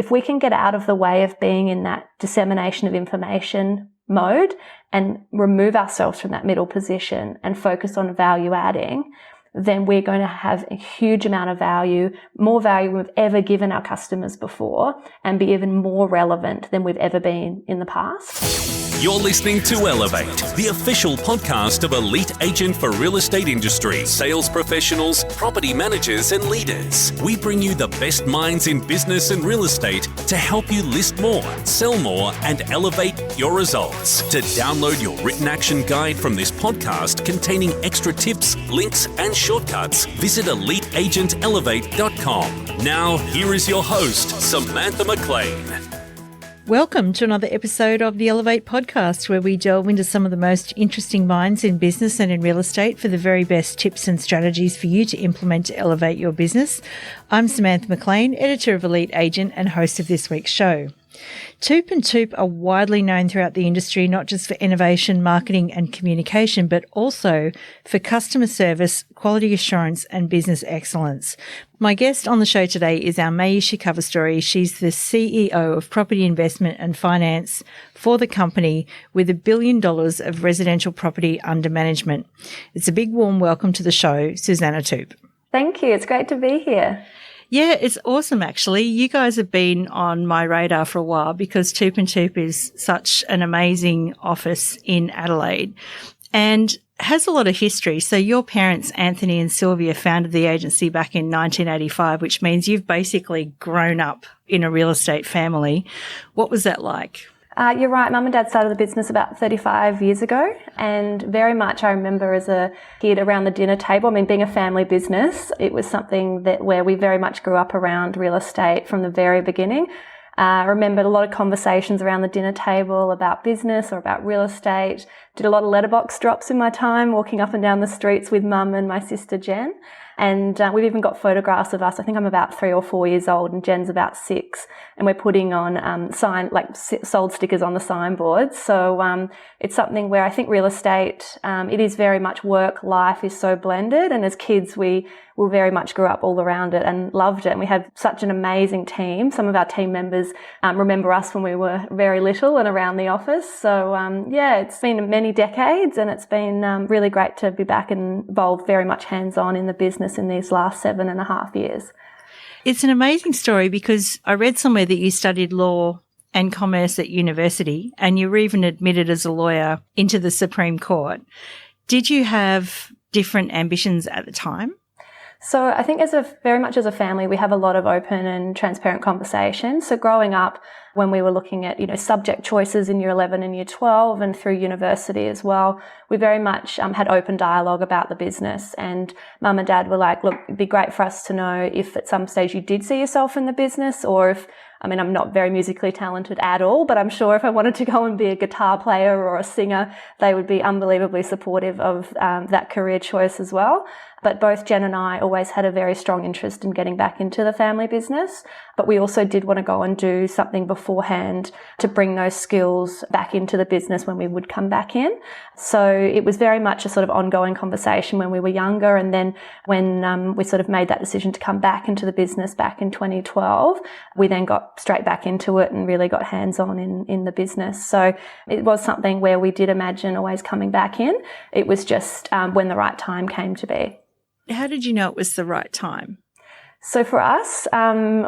if we can get out of the way of being in that dissemination of information mode and remove ourselves from that middle position and focus on value adding, then we're going to have a huge amount of value, more value we've ever given our customers before, and be even more relevant than we've ever been in the past. You're listening to Elevate, the official podcast of elite agent for real estate industry, sales professionals, property managers and leaders. We bring you the best minds in business and real estate to help you list more, sell more and elevate your results. To download your written action guide from this podcast containing extra tips, links and shortcuts, visit eliteagentelevate.com. Now, here is your host, Samantha McLean. Welcome to another episode of the Elevate podcast, where we delve into some of the most interesting minds in business and in real estate for the very best tips and strategies for you to implement to elevate your business. I'm Samantha McLean, editor of Elite Agent and host of this week's show. Toop and Toop are widely known throughout the industry, not just for innovation, marketing and communication, but also for customer service, quality assurance and business excellence. My guest on the show today is our Mayushi cover story. She's the CEO of Property Investment and Finance for the company with $1 billion of residential property under management. It's a big warm welcome to the show, Suzannah Toop. Thank you. It's great to be here. Yeah, it's awesome, actually. You guys have been on my radar for a while because Toop and Toop is such an amazing office in Adelaide and has a lot of history. So your parents, Anthony and Sylvia, founded the agency back in 1985, which means you've basically grown up in a real estate family. What was that like? You're right. Mum and Dad started the business about 35 years ago, and very much I remember as a kid around the dinner table. I mean, being a family business, it was something where we very much grew up around real estate from the very beginning. I remembered a lot of conversations around the dinner table about business or about real estate. Did a lot of letterbox drops in my time, walking up and down the streets with Mum and my sister Jen. And we've even got photographs of us. I think I'm about 3 or 4 years old and Jen's about 6. And we're putting on sold stickers on the signboards. So it's something where I think real estate, it is very much work, life is so blended. And as kids, we very much grew up all around it and loved it. And we have such an amazing team. Some of our team members remember us when we were very little and around the office. So it's been many decades and it's been really great to be back and involved very much hands-on in the business in these last 7.5 years. It's an amazing story because I read somewhere that you studied law and commerce at university and you were even admitted as a lawyer into the Supreme Court. Did you have different ambitions at the time? So I think very much as a family, we have a lot of open and transparent conversations. So growing up, when we were looking at, subject choices in year 11 and year 12 and through university as well, we very much had open dialogue about the business. And Mum and Dad were like, look, it'd be great for us to know if at some stage you did see yourself in the business or if, I'm not very musically talented at all, but I'm sure if I wanted to go and be a guitar player or a singer, they would be unbelievably supportive of that career choice as well. But both Jen and I always had a very strong interest in getting back into the family business. But we also did want to go and do something beforehand to bring those skills back into the business when we would come back in. So it was very much a sort of ongoing conversation when we were younger. And then when we sort of made that decision to come back into the business back in 2012, we then got straight back into it and really got hands-on in the business. So it was something where we did imagine always coming back in. It was just when the right time came to be. How did you know it was the right time? So for us,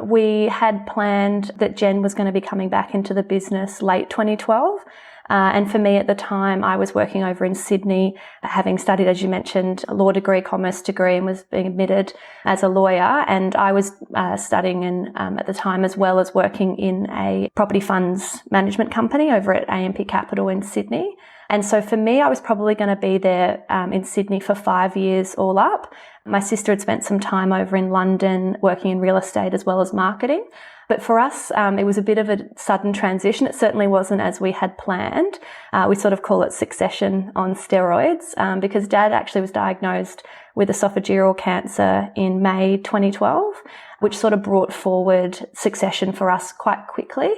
we had planned that Jen was going to be coming back into the business late 2012. And for me at the time, I was working over in Sydney, having studied, as you mentioned, a law degree, commerce degree, and was being admitted as a lawyer. And I was studying at the time as well as working in a property funds management company over at AMP Capital in Sydney. And so for me, I was probably going to be there in Sydney for 5 years all up. My sister had spent some time over in London working in real estate as well as marketing. But for us, it was a bit of a sudden transition. It certainly wasn't as we had planned. We sort of call it succession on steroids because Dad actually was diagnosed with esophageal cancer in May 2012, which sort of brought forward succession for us quite quickly.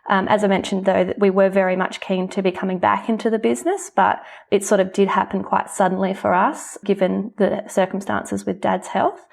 As I mentioned, though, that we were very much keen to be coming back into the business, but it sort of did happen quite suddenly for us, given the circumstances with Dad's health.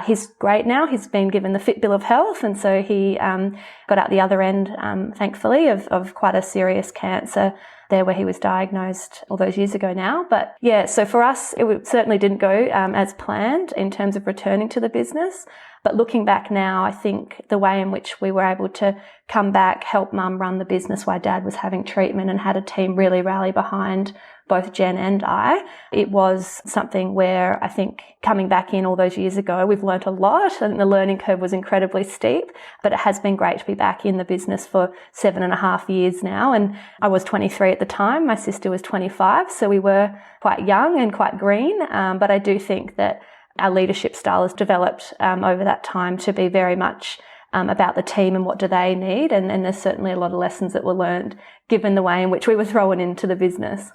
He's great now. He's been given the fit bill of health, and so he got out the other end, thankfully, of quite a serious cancer there where he was diagnosed all those years ago now. But yeah, so for us, it certainly didn't go as planned in terms of returning to the business. But looking back now, I think the way in which we were able to come back, help Mum run the business while Dad was having treatment, and had a team really rally behind both Jen and I, it was something where I think coming back in all those years ago, we've learnt a lot, and the learning curve was incredibly steep, but it has been great to be back in the business for 7.5 years now. And I was 23 at the time. My sister was 25. So we were quite young and quite green. But I do think that our leadership style has developed over that time to be very much about the team and what do they need. And there's certainly a lot of lessons that were learned given the way in which we were thrown into the business.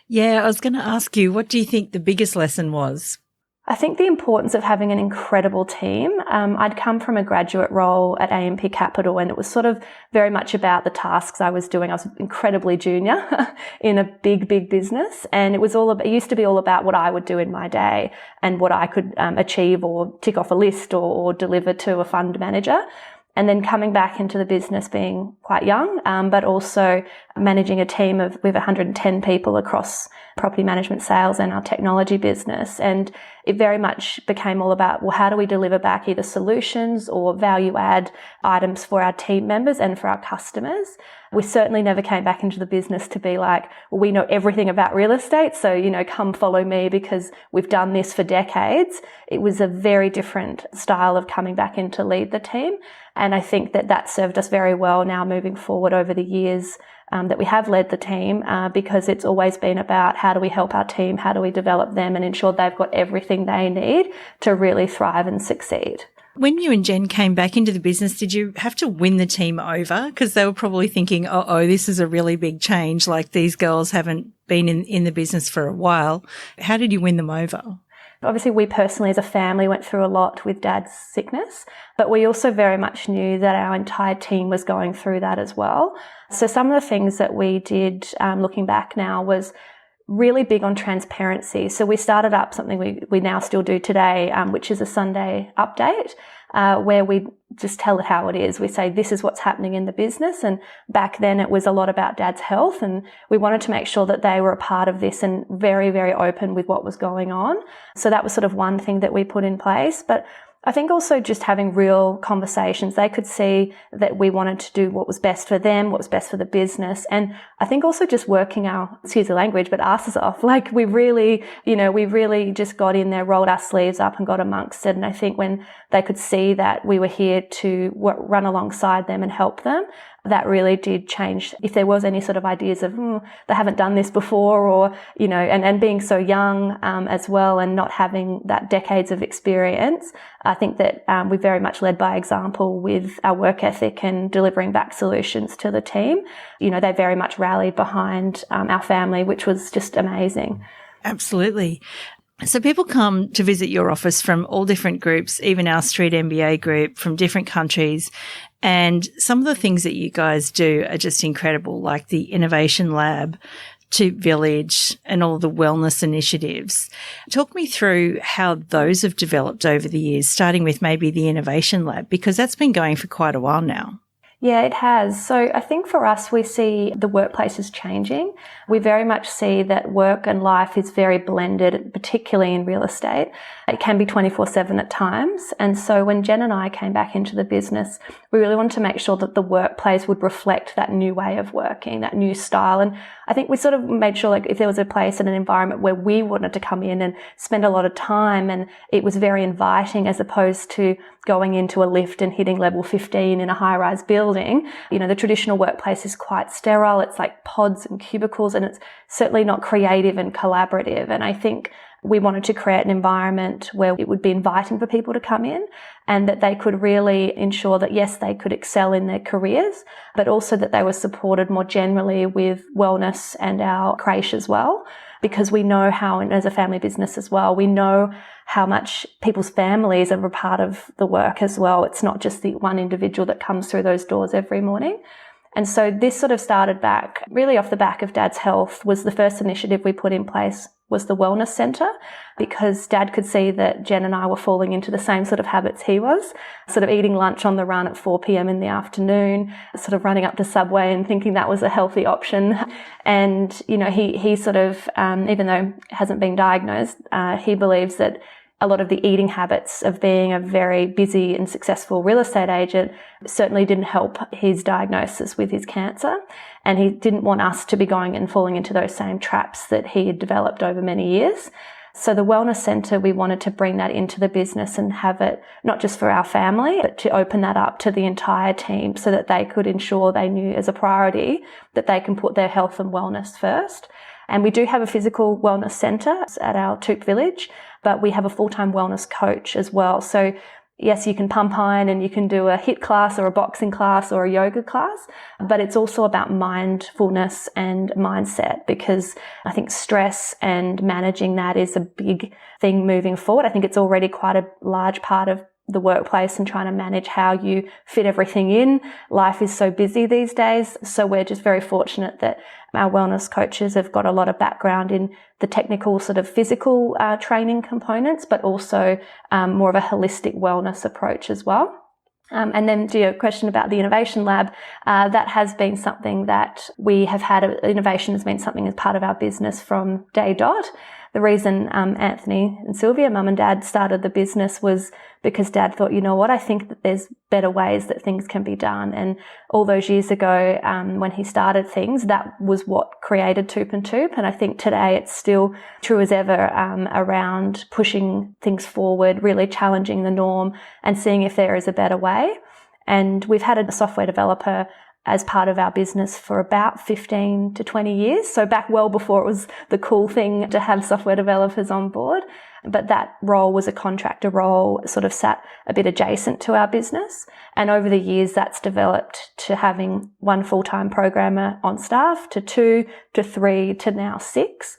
Yeah, I was going to ask you, what do you think the biggest lesson was? I think the importance of having an incredible team. I'd come from a graduate role at AMP Capital, and it was sort of very much about the tasks I was doing. I was incredibly junior in a big, big business, and it used to be all about what I would do in my day and what I could achieve or tick off a list or deliver to a fund manager. And then coming back into the business being quite young, but also managing a team of, we have 110 people across property management, sales and our technology business. And it very much became all about, well, how do we deliver back either solutions or value add items for our team members and for our customers? We certainly never came back into the business to be like, well, we know everything about real estate, so, come follow me because we've done this for decades. It was a very different style of coming back in to lead the team. And I think that served us very well now moving forward over the years that we have led the team, because it's always been about how do we help our team, how do we develop them and ensure they've got everything they need to really thrive and succeed. When you and Jen came back into the business, did you have to win the team over? Because they were probably thinking, this is a really big change. Like, these girls haven't been in the business for a while. How did you win them over? Obviously, we personally as a family went through a lot with Dad's sickness, but we also very much knew that our entire team was going through that as well. So some of the things that we did, looking back now, was really big on transparency. So we started up something we now still do today, which is a Sunday update, where we just tell it how it is. We say, this is what's happening in the business. And back then it was a lot about Dad's health, and we wanted to make sure that they were a part of this and very, very open with what was going on. So that was sort of one thing that we put in place. But I think also just having real conversations. They could see that we wanted to do what was best for them, what was best for the business. And I think also just working our, excuse the language, but asses off. Like, we really just got in there, rolled our sleeves up and got amongst it. And I think when they could see that we were here to run alongside them and help them, that really did change. If there was any sort of ideas of, they haven't done this before, or, and being so young as well, and not having that decades of experience, I think that we very much led by example with our work ethic and delivering back solutions to the team. They very much rallied behind our family, which was just amazing. Absolutely. So people come to visit your office from all different groups, even our Street MBA group, from different countries. And some of the things that you guys do are just incredible, like the Innovation Lab, Toop Village, and all the wellness initiatives. Talk me through how those have developed over the years, starting with maybe the Innovation Lab, because that's been going for quite a while now. Yeah, it has. So I think for us, we see the workplace is changing. We very much see that work and life is very blended, particularly in real estate. It can be 24/7 at times. And so when Jen and I came back into the business, we really wanted to make sure that the workplace would reflect that new way of working, that new style. And I think we sort of made sure, like, if there was a place and an environment where we wanted to come in and spend a lot of time, and it was very inviting, as opposed to going into a lift and hitting level 15 in a high-rise building. The traditional workplace is quite sterile. It's like pods and cubicles, and it's certainly not creative and collaborative. And I think we wanted to create an environment where it would be inviting for people to come in, and that they could really ensure that, yes, they could excel in their careers, but also that they were supported more generally with wellness and our creche as well. Because we know how, and as a family business as well, we know how much people's families are a part of the work as well. It's not just the one individual that comes through those doors every morning. And so this sort of started back really off the back of Dad's health. Was the first initiative we put in place was the wellness centre, because Dad could see that Jen and I were falling into the same sort of habits he was, sort of eating lunch on the run at 4 p.m. in the afternoon, sort of running up to Subway and thinking that was a healthy option. And, he sort of, even though he hasn't been diagnosed, he believes that a lot of the eating habits of being a very busy and successful real estate agent certainly didn't help his diagnosis with his cancer. And he didn't want us to be going and falling into those same traps that he had developed over many years. So the wellness centre, we wanted to bring that into the business and have it not just for our family, but to open that up to the entire team so that they could ensure they knew as a priority that they can put their health and wellness first. And we do have a physical wellness centre at our Toop village, but we have a full-time wellness coach as well. So yes, you can pump iron and you can do a HIIT class or a boxing class or a yoga class, but it's also about mindfulness and mindset, because I think stress and managing that is a big thing moving forward. I think it's already quite a large part of the workplace and trying to manage how you fit everything in. Life is so busy these days. So we're just very fortunate that our wellness coaches have got a lot of background in the technical sort of physical training components, but also more of a holistic wellness approach as well. And then to your question about the Innovation Lab, that has been something that we have had. Innovation has been something as part of our business from day dot. The reason Anthony and Sylvia, Mum and Dad, started the business was because Dad thought, I think that there's better ways that things can be done. And all those years ago, when he started things, that was what created Toop and Toop. And I think today it's still true as ever around pushing things forward, really challenging the norm and seeing if there is a better way. And we've had a software developer as part of our business for about 15 to 20 years. So back well before it was the cool thing to have software developers on board. But that role was a contractor role, sort of sat a bit adjacent to our business. And over the years, that's developed to having 1 full-time programmer on staff, to 2, to 3, to now 6.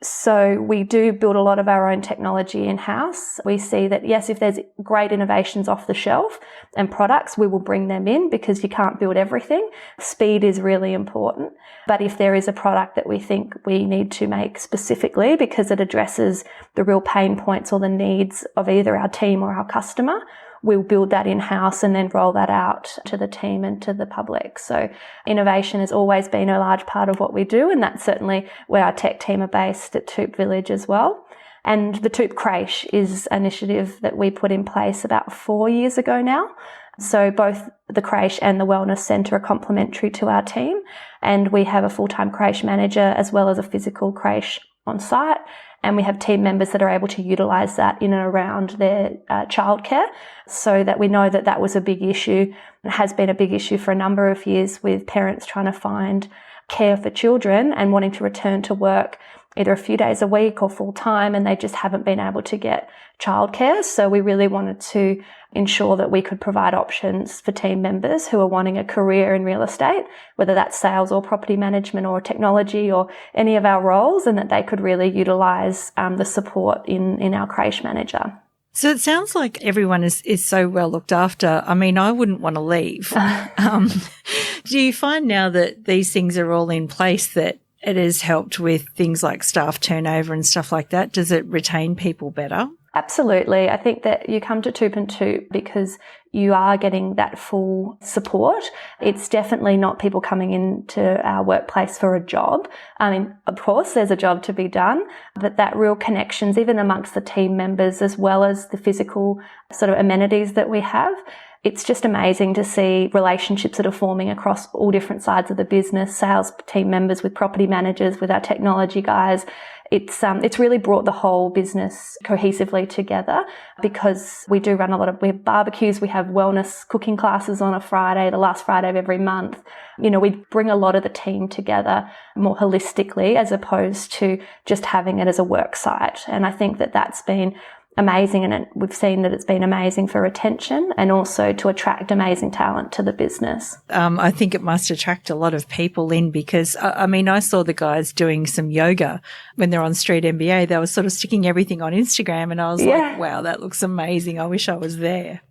So we do build a lot of our own technology in-house. We see that, yes, if there's great innovations off the shelf and products, we will bring them in because you can't build everything. Speed is really important. But if there is a product that we think we need to make specifically because it addresses the real pain points or the needs of either our team or our customer, we'll build that in-house and then roll that out to the team and to the public. So innovation has always been a large part of what we do, and that's certainly where our tech team are based at Toop Village as well. And the Toop Creche is an initiative that we put in place about 4 years ago now. So both the creche and the wellness centre are complementary to our team, and we have a full-time creche manager as well as a physical creche on site. And we have team members that are able to utilise that in and around their childcare, so that we know that that was a big issue. It has been a big issue for a number of years with parents trying to find care for children and wanting to return to work either a few days a week or full time, and they just haven't been able to get childcare. So we really wanted to ensure that we could provide options for team members who are wanting a career in real estate, whether that's sales or property management or technology or any of our roles, and that they could really utilise the support in our creche manager. So it sounds like everyone is so well looked after. I mean, I wouldn't want to leave. Do you find now that these things are all in place that it has helped with things like staff turnover and stuff like that? Does it retain people better? Absolutely. I think that you come to Toop and Toop because you are getting that full support. It's definitely not people coming into our workplace for a job. I mean, of course, there's a job to be done, but that real connections, even amongst the team members, as well as the physical sort of amenities that we have, it's just amazing to see relationships that are forming across all different sides of the business, sales team members with property managers, with our technology guys. It's really brought the whole business cohesively together because we do run we have barbecues, we have wellness cooking classes on a Friday, the last Friday of every month. We bring a lot of the team together more holistically as opposed to just having it as a work site. And I think that that's been amazing, and we've seen that it's been amazing for retention and also to attract amazing talent to the business. I think it must attract a lot of people in because, I saw the guys doing some yoga when they're on Street MBA. They were sort of sticking everything on Instagram and I was like, wow, that looks amazing. I wish I was there.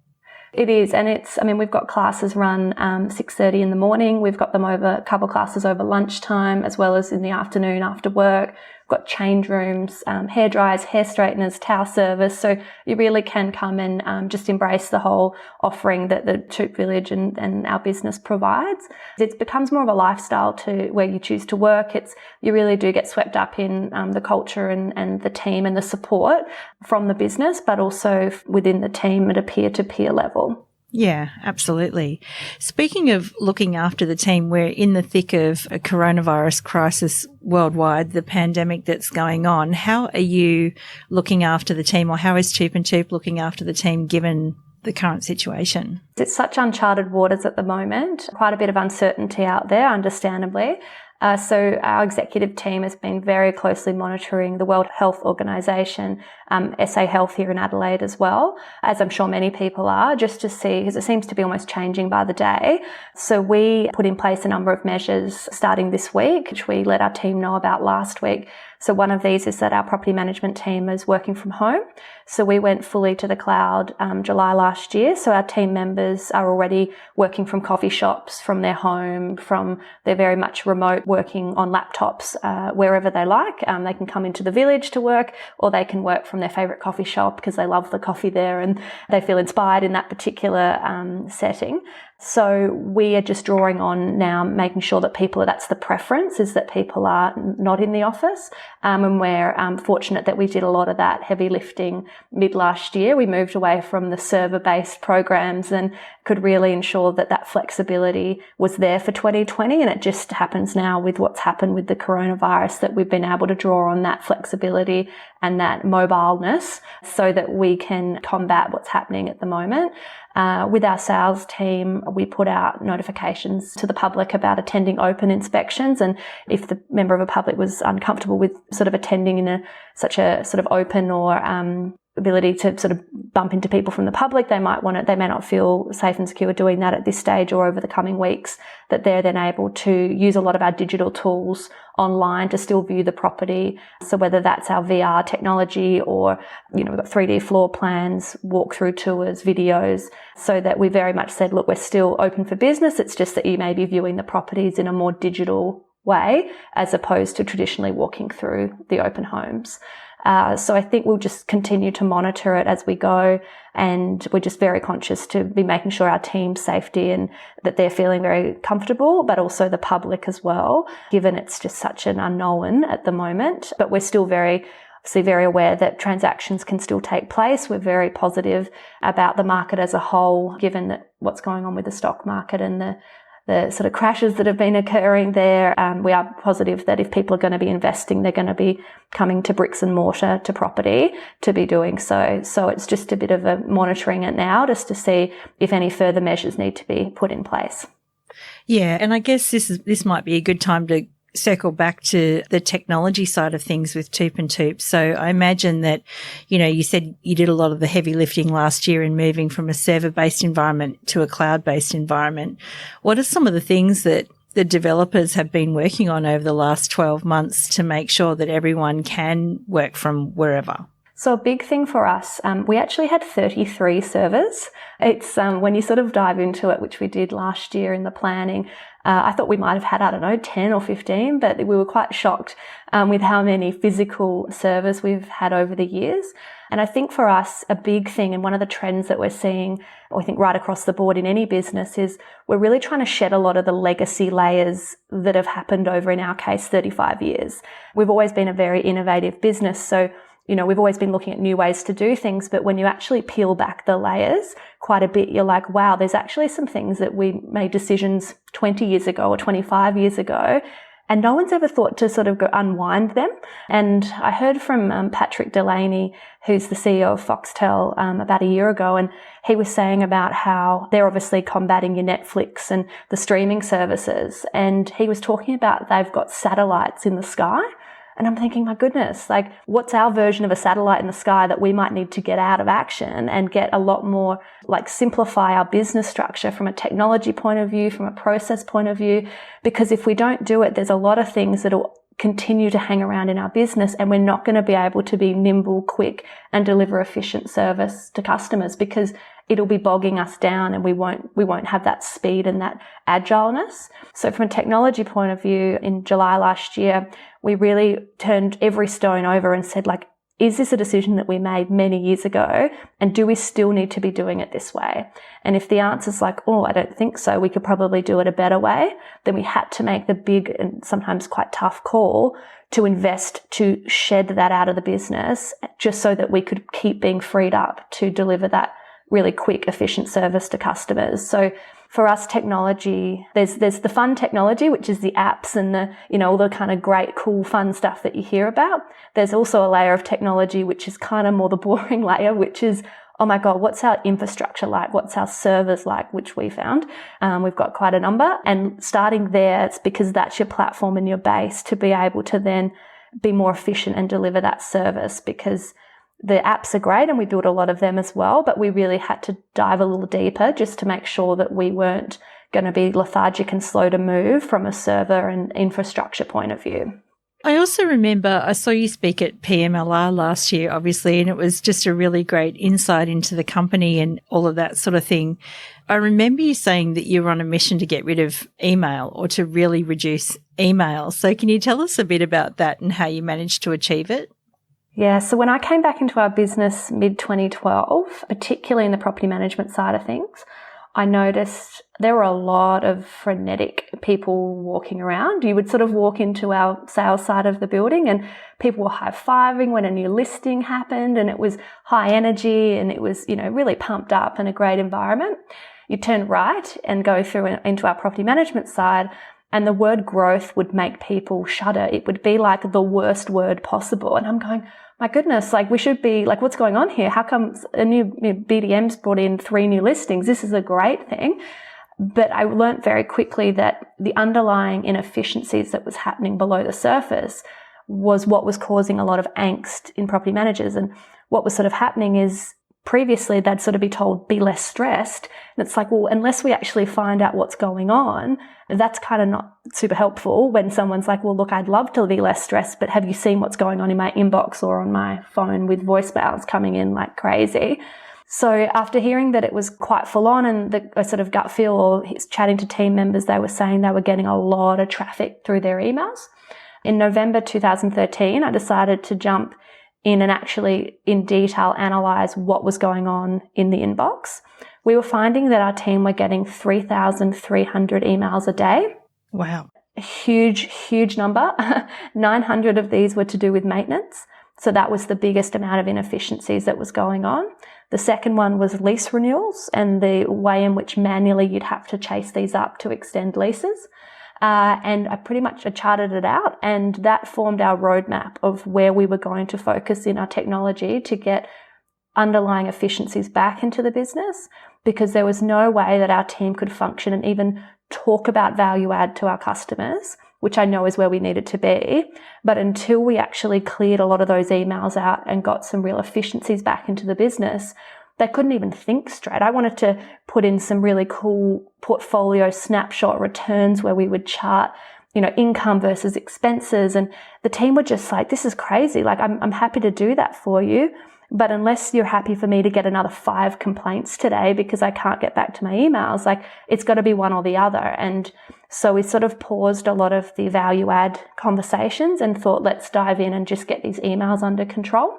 It is, and we've got classes run 6:30 in the morning. We've got them over a couple of classes over lunchtime, as well as in the afternoon after work. We've got change rooms, hair dryers, hair straighteners, towel service. So you really can come and just embrace the whole offering that the Toop Village and our business provides. It becomes more of a lifestyle to where you choose to work. You really do get swept up in the culture and the team and the support from the business, but also within the team at a peer-to-peer level. Yeah, absolutely. Speaking of looking after the team, we're in the thick of a coronavirus crisis worldwide, the pandemic that's going on. How are you looking after the team, or how is Toop and Toop looking after the team given the current situation? It's such uncharted waters at the moment, quite a bit of uncertainty out there, understandably. So our executive team has been very closely monitoring the World Health Organization, SA Health here in Adelaide as well, as I'm sure many people are, just to see, because it seems to be almost changing by the day. So we put in place a number of measures starting this week, which we let our team know about last week. So one of these is that our property management team is working from home. So we went fully to the cloud July last year. So our team members are already working from coffee shops, from their home, they're very much remote, working on laptops wherever they like. They can come into the village to work, or they can work from their favourite coffee shop because they love the coffee there and they feel inspired in that particular setting. So we are just drawing on now, making sure that that's the preference, is that people are not in the office. And we're fortunate that we did a lot of that heavy lifting mid last year. We moved away from the server-based programs and could really ensure that flexibility was there for 2020. And it just happens now with what's happened with the coronavirus that we've been able to draw on that flexibility and that mobileness so that we can combat what's happening at the moment. With our sales team, we put out notifications to the public about attending open inspections, and if the member of the public was uncomfortable with sort of attending in such a sort of open or ability to sort of bump into people from the public, they may not feel safe and secure doing that at this stage or over the coming weeks, that they're then able to use a lot of our digital tools online to still view the property. So whether that's our VR technology or, we've got 3D floor plans, walkthrough tours, videos, so that we very much said, look, we're still open for business. It's just that you may be viewing the properties in a more digital way as opposed to traditionally walking through the open homes. So I think we'll just continue to monitor it as we go, and we're just very conscious to be making sure our team's safety and that they're feeling very comfortable, but also the public as well, given it's just such an unknown at the moment. But we're still very aware that transactions can still take place. We're very positive about the market as a whole, given that what's going on with the stock market and the sort of crashes that have been occurring there. We are positive that if people are going to be investing, they're going to be coming to bricks and mortar, to property, to be doing so. So it's just a bit of a monitoring it now, just to see if any further measures need to be put in place. Yeah, and I guess this might be a good time to circle back to the technology side of things with Toop and Toop. So I imagine that, you said you did a lot of the heavy lifting last year in moving from a server-based environment to a cloud-based environment. What are some of the things that the developers have been working on over the last 12 months to make sure that everyone can work from wherever? So a big thing for us, we actually had 33 servers. It's when you sort of dive into it, which we did last year in the planning, I thought we might have had, 10 or 15, but we were quite shocked with how many physical servers we've had over the years. And I think for us, a big thing, and one of the trends that we're seeing, I think right across the board in any business, is we're really trying to shed a lot of the legacy layers that have happened over, in our case, 35 years. We've always been a very innovative business, so we've always been looking at new ways to do things, but when you actually peel back the layers quite a bit, you're like, wow, there's actually some things that we made decisions 20 years ago or 25 years ago, and no one's ever thought to sort of go unwind them. And I heard from Patrick Delaney, who's the CEO of Foxtel, about a year ago, and he was saying about how they're obviously combating your Netflix and the streaming services, and he was talking about they've got satellites in the sky. And I'm thinking, my goodness, what's our version of a satellite in the sky that we might need to get out of action and get a lot more, simplify our business structure from a technology point of view, from a process point of view? Because if we don't do it, there's a lot of things that will continue to hang around in our business, and we're not going to be able to be nimble, quick, and deliver efficient service to customers, because it'll be bogging us down and we won't have that speed and that agileness. So from a technology point of view, in July last year, we really turned every stone over and said, like, is this a decision that we made many years ago? And do we still need to be doing it this way? And if the answer's like, oh, I don't think so, we could probably do it a better way, then we had to make the big and sometimes quite tough call to invest to shed that out of the business, just so that we could keep being freed up to deliver that really quick, efficient service to customers. So for us, technology, there's the fun technology, which is the apps and the, all the kind of great, cool, fun stuff that you hear about. There's also a layer of technology, which is kind of more the boring layer, which is, oh my God, what's our infrastructure like? What's our servers like? Which we found. We've got quite a number. And starting there, it's because that's your platform and your base to be able to then be more efficient and deliver that service, because the apps are great and we built a lot of them as well, but we really had to dive a little deeper just to make sure that we weren't going to be lethargic and slow to move from a server and infrastructure point of view. I also remember I saw you speak at PMLR last year, obviously, and it was just a really great insight into the company and all of that sort of thing. I remember you saying that you were on a mission to get rid of email or to really reduce email. So can you tell us a bit about that and how you managed to achieve it? Yeah, so when I came back into our business mid-2012, particularly in the property management side of things, I noticed there were a lot of frenetic people walking around. You would sort of walk into our sales side of the building and people were high-fiving when a new listing happened, and it was high energy and it was, really pumped up and a great environment. You turn right and go through into our property management side, and the word growth would make people shudder. It would be like the worst word possible. And I'm going, my goodness, like we should be like, what's going on here? How come a new BDM's brought in 3 new listings? This is a great thing. But I learned very quickly that the underlying inefficiencies that was happening below the surface was what was causing a lot of angst in property managers. And what was sort of happening is, previously they'd sort of be told, be less stressed. And it's like, well, unless we actually find out what's going on, that's kind of not super helpful when someone's like, well, look, I'd love to be less stressed, but have you seen what's going on in my inbox or on my phone with voicemails coming in like crazy? So after hearing that it was quite full on, and a sort of gut feel, or chatting to team members, they were saying they were getting a lot of traffic through their emails. In November 2013, I decided to jump in and actually in detail analyze what was going on in the inbox. We were finding that our team were getting 3,300 emails a day. Wow. A huge number. 900 of these were to do with maintenance. So that was the biggest amount of inefficiencies that was going on. The second one was lease renewals and the way in which manually you'd have to chase these up to extend leases. And I pretty much charted it out, and that formed our roadmap of where we were going to focus in our technology to get underlying efficiencies back into the business, because there was no way that our team could function and even talk about value add to our customers, which I know is where we needed to be. But until we actually cleared a lot of those emails out and got some real efficiencies back into the business, they couldn't even think straight. I wanted to put in some really cool portfolio snapshot returns where we would chart, income versus expenses. And the team were just like, this is crazy. Like, I'm happy to do that for you. But unless you're happy for me to get another 5 complaints today because I can't get back to my emails, like it's got to be one or the other. And so we sort of paused a lot of the value add conversations and thought, let's dive in and just get these emails under control.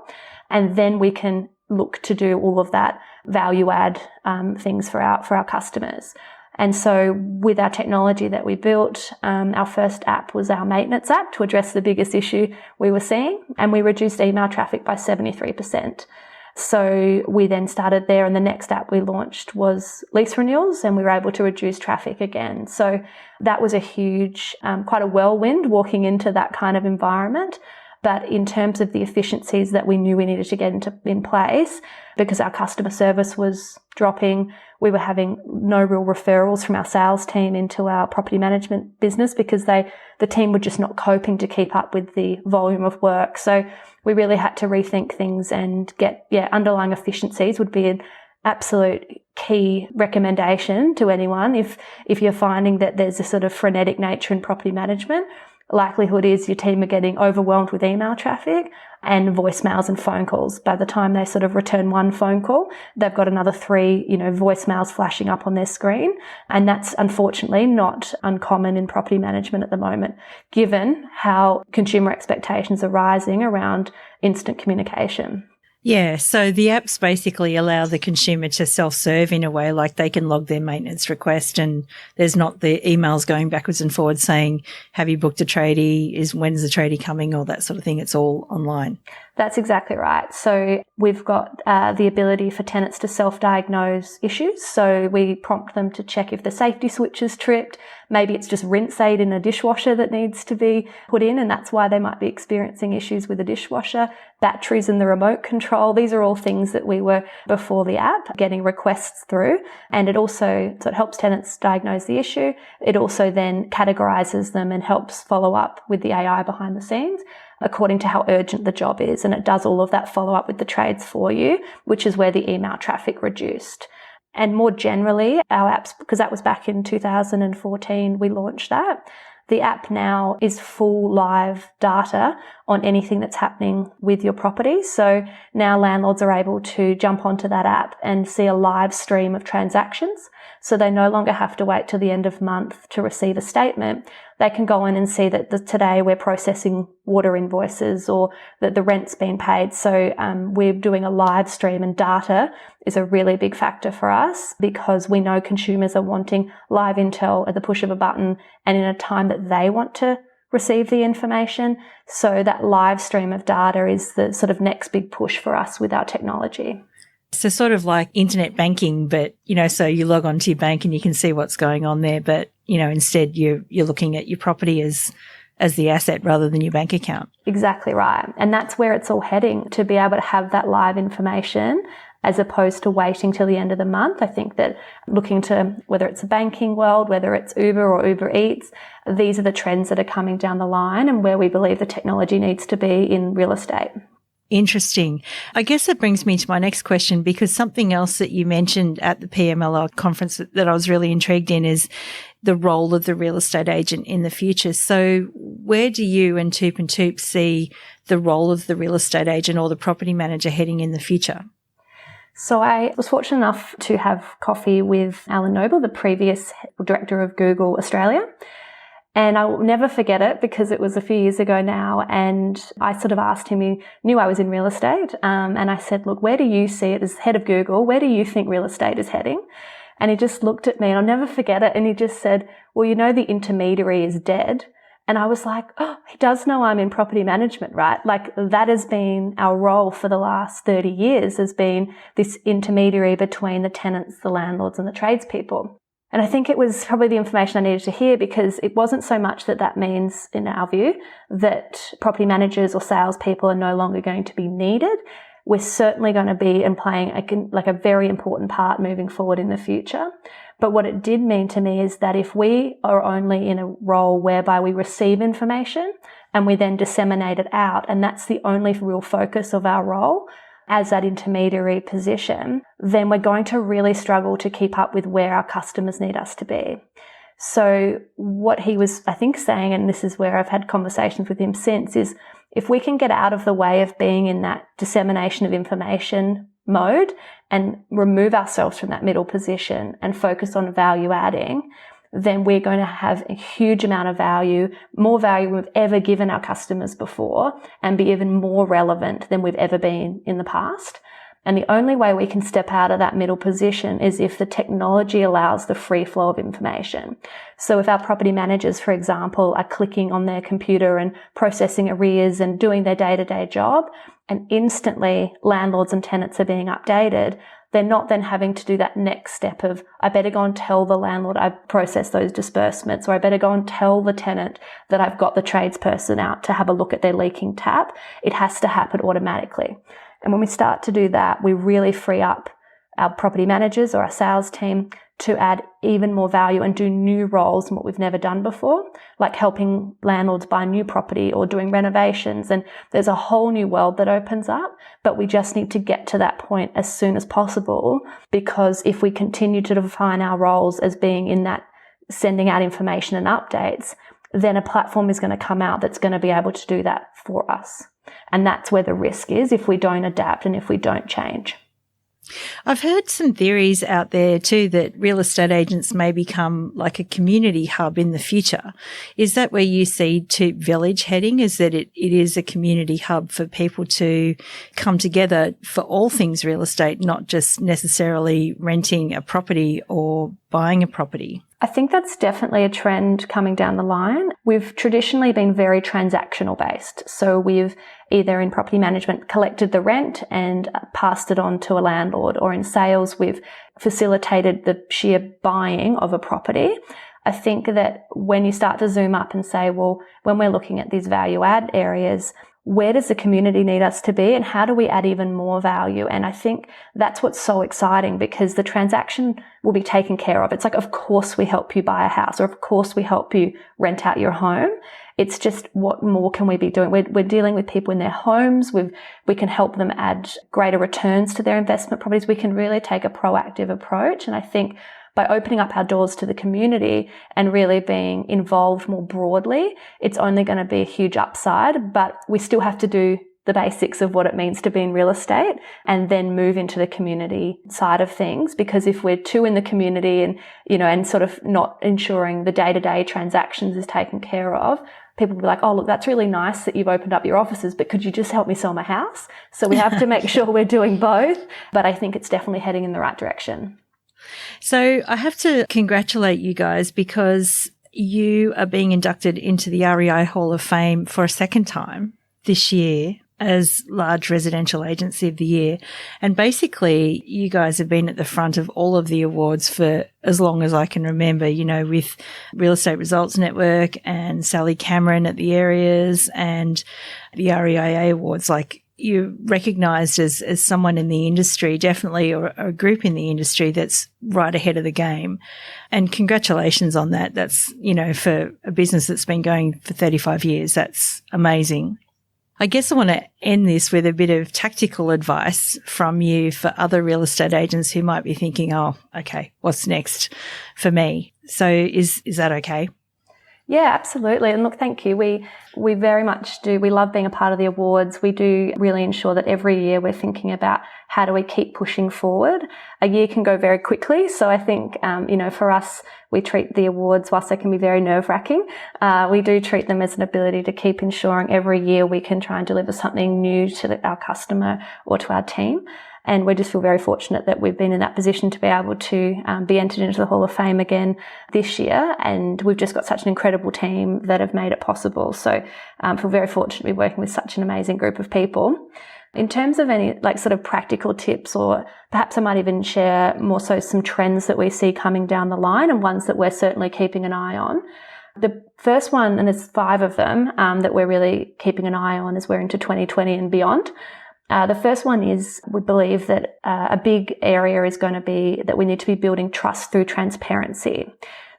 And then we can look to do all of that value add things for our customers. And so with our technology that we built, our first app was our maintenance app to address the biggest issue we were seeing, and we reduced email traffic by 73%. So we then started there, and the next app we launched was lease renewals, and we were able to reduce traffic again. So that was a huge, quite a whirlwind walking into that kind of environment. But in terms of the efficiencies that we knew we needed to get in place, because our customer service was dropping, we were having no real referrals from our sales team into our property management business because the team were just not coping to keep up with the volume of work. So we really had to rethink things and get, underlying efficiencies would be an absolute key recommendation to anyone. If you're finding that there's a sort of frenetic nature in property management, likelihood is your team are getting overwhelmed with email traffic. and voicemails and phone calls. By the time they sort of return one phone call, they've got another 3, voicemails flashing up on their screen. And that's unfortunately not uncommon in property management at the moment, given how consumer expectations are rising around instant communication. Yeah, so the apps basically allow the consumer to self-serve in a way, like they can log their maintenance request and there's not the emails going backwards and forwards saying, have you booked a tradie? When's the tradie coming? Or that sort of thing. It's all online. That's exactly right. So we've got the ability for tenants to self-diagnose issues. So we prompt them to check if the safety switch is tripped. Maybe it's just rinse aid in a dishwasher that needs to be put in, and that's why they might be experiencing issues with the dishwasher. Batteries in the remote control. These are all things that we were, before the app, getting requests through. And it helps tenants diagnose the issue. It also then categorises them and helps follow up with the AI behind the scenes according to how urgent the job is. And it does all of that follow up with the trades for you, which is where the email traffic reduced. And more generally, our apps, because that was back in 2014, we launched that. The app now is full live data on anything that's happening with your property. So now landlords are able to jump onto that app and see a live stream of transactions. So they no longer have to wait till the end of month to receive a statement. They can go in and see that today we're processing water invoices or that the rent's been paid. So we're doing a live stream, and data is a really big factor for us because we know consumers are wanting live intel at the push of a button and in a time that they want to receive the information. So that live stream of data is the sort of next big push for us with our technology. So sort of like internet banking, but, so you log on to your bank and you can see what's going on there. But, instead you're looking at your property as the asset rather than your bank account. Exactly right. And that's where it's all heading, to be able to have that live information as opposed to waiting till the end of the month. I think that looking to whether it's a banking world, whether it's Uber or Uber Eats, these are the trends that are coming down the line and where we believe the technology needs to be in real estate. Interesting. I guess that brings me to my next question, because something else that you mentioned at the PMLR conference that I was really intrigued in is the role of the real estate agent in the future. So where do you and Toop see the role of the real estate agent or the property manager heading in the future? So I was fortunate enough to have coffee with Alan Noble, the previous director of Google Australia. And I will never forget it because it was a few years ago now. And I sort of asked him, he knew I was in real estate. And I said, look, where do you see it as head of Google? Where do you think real estate is heading? And he just looked at me, and I'll never forget it. And he just said, well, the intermediary is dead. And I was like, oh, he does know I'm in property management, right? Like that has been our role for the last 30 years, has been this intermediary between the tenants, the landlords and the tradespeople. And I think it was probably the information I needed to hear, because it wasn't so much that means, in our view, that property managers or salespeople are no longer going to be needed. We're certainly going to be and playing a very important part moving forward in the future. But what it did mean to me is that if we are only in a role whereby we receive information and we then disseminate it out, and that's the only real focus of our role as that intermediary position, then we're going to really struggle to keep up with where our customers need us to be. So what he was, I think, saying, and this is where I've had conversations with him since, is if we can get out of the way of being in that dissemination of information mode and remove ourselves from that middle position and focus on value adding, then we're going to have a huge amount of value, more value than we've ever given our customers before, and be even more relevant than we've ever been in the past. And the only way we can step out of that middle position is if the technology allows the free flow of information. So if our property managers, for example, are clicking on their computer and processing arrears and doing their day-to-day job, and instantly landlords and tenants are being updated, they're not then having to do that next step of, I better go and tell the landlord I've processed those disbursements, or I better go and tell the tenant that I've got the tradesperson out to have a look at their leaking tap. It has to happen automatically. And when we start to do that, we really free up our property managers or our sales team to add even more value and do new roles than what we've never done before, like helping landlords buy new property or doing renovations. And there's a whole new world that opens up, but we just need to get to that point as soon as possible, because if we continue to define our roles as being in that sending out information and updates, then a platform is going to come out that's going to be able to do that for us. And that's where the risk is if we don't adapt and if we don't change. I've heard some theories out there too that real estate agents may become like a community hub in the future. Is that where you see Toop Village heading? Is that it is a community hub for people to come together for all things real estate, not just necessarily renting a property or buying a property? I think that's definitely a trend coming down the line. We've traditionally been very transactional based. So we've either in property management collected the rent and passed it on to a landlord, or in sales we've facilitated the sheer buying of a property. I think that when you start to zoom up and say, well, when we're looking at these value add areas, where does the community need us to be and how do we add even more value? And I think that's what's so exciting, because the transaction will be taken care of. It's like, of course we help you buy a house, or of course we help you rent out your home. It's just, what more can we be doing? We're dealing with people in their homes. We can help them add greater returns to their investment properties. We can really take a proactive approach. And I think by opening up our doors to the community and really being involved more broadly, it's only going to be a huge upside, but we still have to do the basics of what it means to be in real estate and then move into the community side of things. Because if we're too in the community and, and sort of not ensuring the day-to-day transactions is taken care of, people will be like, oh, look, that's really nice that you've opened up your offices, but could you just help me sell my house? So we have to make sure we're doing both. But I think it's definitely heading in the right direction. So I have to congratulate you guys, because you are being inducted into the REIA Hall of Fame for a second time this year as Large Residential Agency of the Year. And basically, you guys have been at the front of all of the awards for as long as I can remember, with Real Estate Results Network and Sally Cameron at the areas and the REIA Awards. Like, you're recognised as someone in the industry, definitely, or a group in the industry that's right ahead of the game. And congratulations on that. That's, for a business that's been going for 35 years, that's amazing. I guess I want to end this with a bit of tactical advice from you for other real estate agents who might be thinking, oh, okay, what's next for me? So is that okay? Yeah, absolutely. And look, thank you. We very much do. We love being a part of the awards. We do really ensure that every year we're thinking about how do we keep pushing forward. A year can go very quickly. So I think, for us, we treat the awards, whilst they can be very nerve-wracking, we do treat them as an ability to keep ensuring every year we can try and deliver something new to our customer or to our team. And we just feel very fortunate that we've been in that position to be able to be entered into the Hall of Fame again this year. And we've just got such an incredible team that have made it possible. So I feel very fortunate to be working with such an amazing group of people. In terms of any sort of practical tips, or perhaps I might even share more so some trends that we see coming down the line and ones that we're certainly keeping an eye on. The first one, and there's 5 of them that we're really keeping an eye on as we're into 2020 and beyond. The first one is, we believe that a big area is going to be that we need to be building trust through transparency.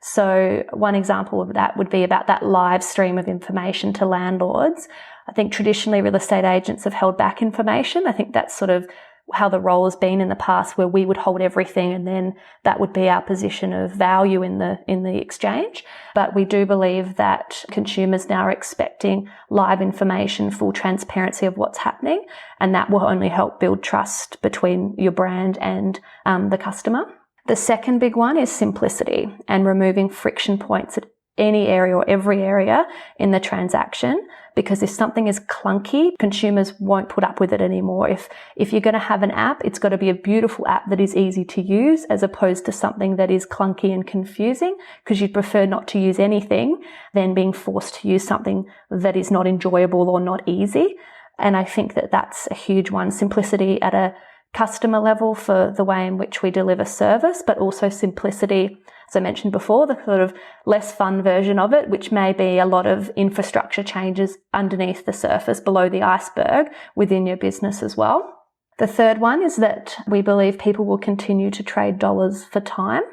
So one example of that would be about that live stream of information to landlords. I think traditionally real estate agents have held back information. I think that's sort of how the role has been in the past, where we would hold everything and then that would be our position of value in the exchange. But we do believe that consumers now are expecting live information, full transparency of what's happening, and that will only help build trust between your brand and the customer. The second big one is simplicity and removing friction points at any area or every area in the transaction, because if something is clunky, consumers won't put up with it anymore. If you're going to have an app, it's got to be a beautiful app that is easy to use, as opposed to something that is clunky and confusing, because you'd prefer not to use anything than being forced to use something that is not enjoyable or not easy. And I think that that's a huge one. Simplicity at a customer level for the way in which we deliver service, but also simplicity, as I mentioned before, the sort of less fun version of it, which may be a lot of infrastructure changes underneath the surface, below the iceberg within your business as well. The third one is that we believe people will continue to trade dollars for time,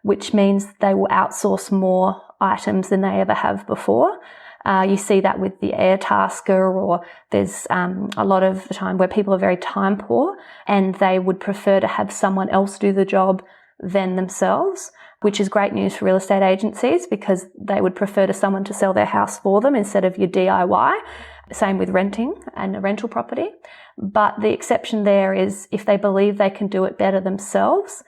which means they will outsource more items than they ever have before. You see that with the air tasker, or there's a lot of the time where people are very time poor and they would prefer to have someone else do the job than themselves, which is great news for real estate agencies, because they would prefer someone to sell their house for them instead of your DIY. Same with renting and a rental property. But the exception there is if they believe they can do it better themselves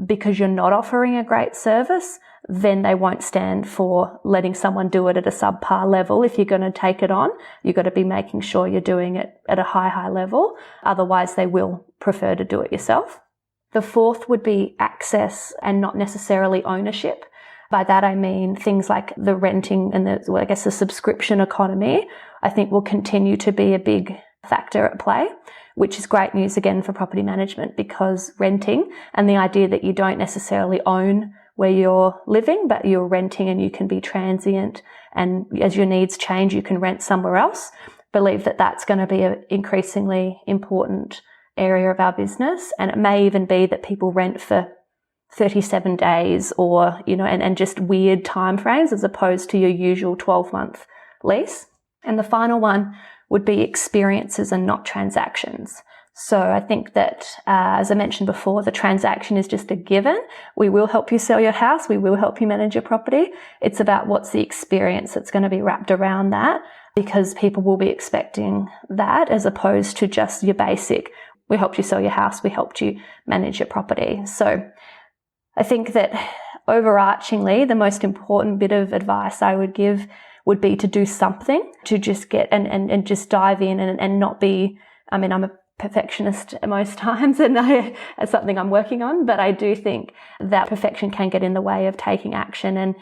because you're not offering a great service, then they won't stand for letting someone do it at a subpar level. If you're going to take it on, you've got to be making sure you're doing it at a high level. Otherwise, they will prefer to do it yourself. The fourth would be access and not necessarily ownership. By that, I mean things like the renting and the subscription economy, I think will continue to be a big factor at play, which is great news again for property management, because renting and the idea that you don't necessarily own where you're living, but you're renting and you can be transient, and as your needs change, you can rent somewhere else. Believe that that's going to be an increasingly important area of our business. And it may even be that people rent for 37 days or, and just weird timeframes as opposed to your usual 12-month lease. And the final one would be experiences and not transactions. So I think that, as I mentioned before, the transaction is just a given. We will help you sell your house. We will help you manage your property. It's about what's the experience that's going to be wrapped around that, because people will be expecting that as opposed to just your basic, we helped you sell your house, we helped you manage your property. So I think that overarchingly, the most important bit of advice I would give would be to do something, to just get and just dive in and not be, I'm a perfectionist most times, and it's something I'm working on, but I do think that perfection can get in the way of taking action. And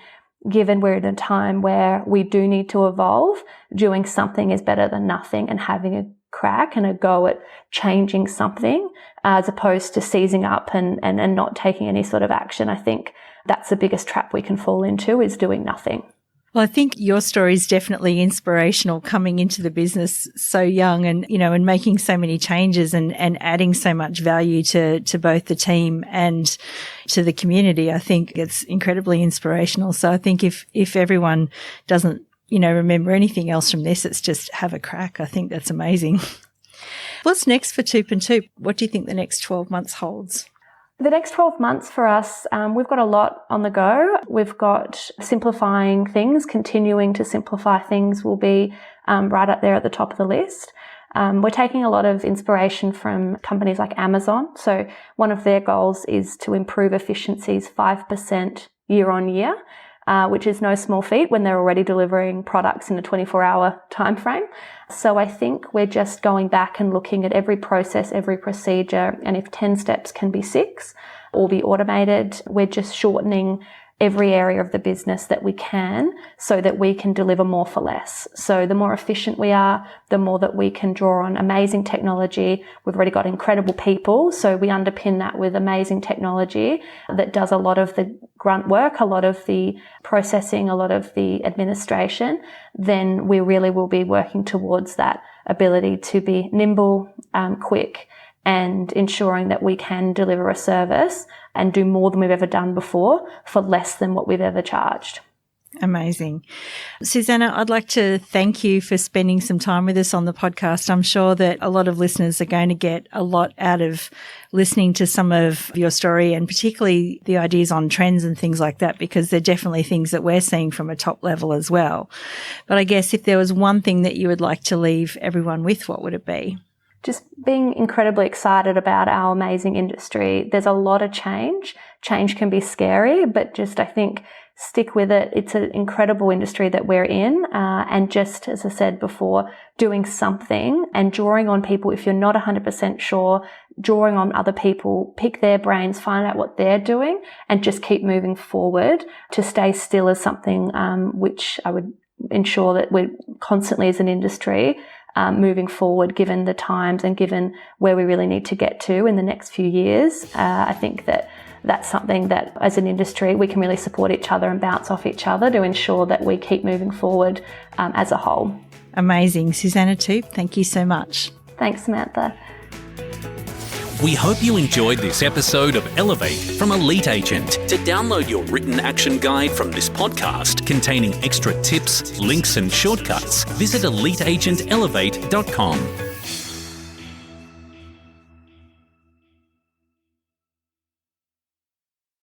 given we're in a time where we do need to evolve, doing something is better than nothing, and having a crack and a go at changing something as opposed to seizing up and not taking any sort of action. I think that's the biggest trap we can fall into, is doing nothing. Well, I think your story is definitely inspirational, coming into the business so young and, and making so many changes and adding so much value to both the team and to the community. I think it's incredibly inspirational. So I think if everyone doesn't, remember anything else from this, it's just have a crack. I think that's amazing. What's next for Toop and Toop? What do you think the next 12 months holds? The next 12 months for us, we've got a lot on the go. We've got simplifying things, continuing to simplify things will be right up there at the top of the list. We're taking a lot of inspiration from companies like Amazon. So one of their goals is to improve efficiencies 5% year on year, which is no small feat when they're already delivering products in a 24-hour time frame. So I think we're just going back and looking at every process, every procedure, and if 10 steps can be 6 or be automated, we're just shortening every area of the business that we can so that we can deliver more for less. So the more efficient we are, the more that we can draw on amazing technology. We've already got incredible people, so we underpin that with amazing technology that does a lot of the grunt work, a lot of the processing, a lot of the administration. Then we really will be working towards that ability to be nimble, quick, and ensuring that we can deliver a service and do more than we've ever done before for less than what we've ever charged. Amazing. Suzannah, I'd like to thank you for spending some time with us on the podcast. I'm sure that a lot of listeners are going to get a lot out of listening to some of your story, and particularly the ideas on trends and things like that, because they're definitely things that we're seeing from a top level as well. But I guess if there was one thing that you would like to leave everyone with, what would it be? Just being incredibly excited about our amazing industry. There's a lot of change. Change can be scary, but just I think stick with it. It's an incredible industry that we're in. And just as I said before, doing something and drawing on people. If you're not 100% sure, drawing on other people, pick their brains, find out what they're doing, and just keep moving forward. To stay still is something which I would ensure that we're constantly as an industry moving forward, given the times and given where we really need to get to in the next few years. I think that that's something that as an industry we can really support each other and bounce off each other to ensure that we keep moving forward as a whole. Amazing. Suzannah Toop, thank you so much. Thanks, Samantha. We hope you enjoyed this episode of Elevate from Elite Agent. To download your written action guide from this podcast containing extra tips, links and shortcuts, visit eliteagentelevate.com.